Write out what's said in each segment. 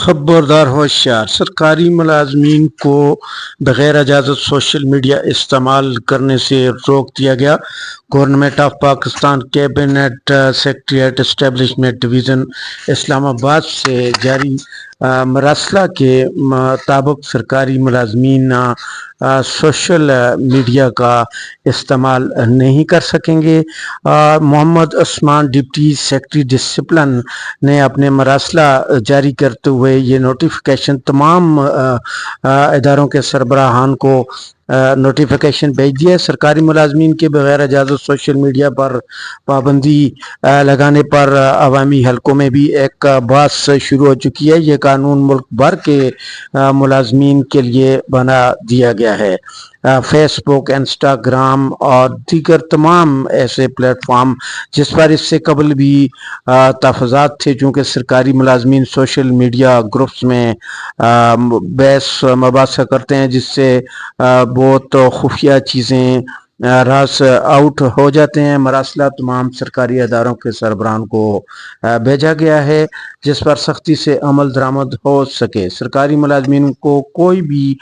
خبردار ہوشیار، سرکاری ملازمین کو بغیر اجازت سوشل میڈیا استعمال کرنے سے روک دیا گیا۔ Government of Pakistan cabinet secretariat establishment division Islamabad سے جاری مراسلہ کے مطابق سرکاری ملازمین سوشل میڈیا کا استعمال نہیں کر سکیں گے۔ Muhammad Usman deputy secretary discipline نے اپنے مراسلہ جاری کرتے ہوئے یہ نوٹیفیکیشن تمام اداروں کے سربراہان کو نوٹیفیکیشن بھیج دیا ہے۔ سرکاری ملازمین کے بغیر اجازت سوشل میڈیا پر پابندی لگانے پر عوامی حلقوں میں بھی ایک بحث شروع ہو چکی ہے۔ یہ قانون ملک بھر کے ملازمین کے لیے بنا دیا گیا ہے۔ فیس بک، انسٹاگرام اور دیگر تمام ایسے پلیٹ فارم جس پر اس سے قبل بھی تحفظات تھے، چونکہ سرکاری ملازمین سوشل میڈیا گروپس میں بحث مباحثہ کرتے ہیں، جس سے بہت خفیہ چیزیں راز آؤٹ ہو جاتے ہیں۔ مراسلہ تمام سرکاری اداروں کے سربراہان کو بھیجا گیا ہے جس پر سختی سے عمل درآمد ہو سکے۔ سرکاری ملازمین کو کوئی بھی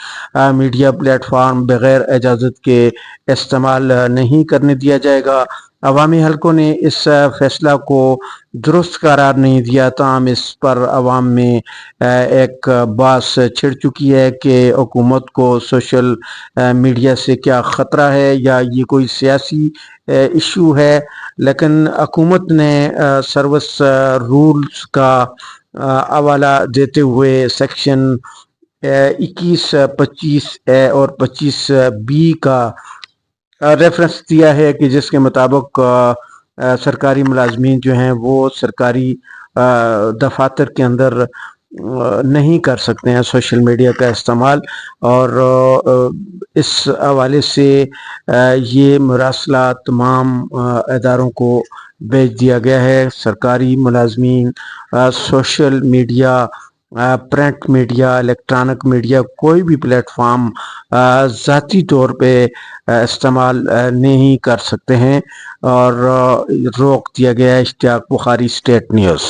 میڈیا پلیٹ فارم بغیر اجازت کے استعمال نہیں کرنے دیا جائے گا۔ عوامی حلقوں نے اس فیصلہ کو درست قرار نہیں دیا، تاہم اس پر عوام میں ایک بحث چھڑ چکی ہے کہ حکومت کو سوشل میڈیا سے کیا خطرہ ہے یا یہ کوئی سیاسی ایشو ہے۔ لیکن حکومت نے سروس رولز کا حوالہ دیتے ہوئے سیکشن 21، 25A اور 25B کا ریفرنس دیا ہے کہ جس کے مطابق سرکاری ملازمین جو ہیں وہ سرکاری دفاتر کے اندر نہیں کر سکتے ہیں سوشل میڈیا کا استعمال، اور اس حوالے سے یہ مراسلہ تمام اداروں کو بھیج دیا گیا ہے۔ سرکاری ملازمین social media, print media, electronic media, کوئی بھی پلیٹ فارم ذاتی طور پہ استعمال نہیں کر سکتے ہیں، اور روک دیا گیا ہے۔ اشتیاق بخاری، اسٹیٹ نیوز۔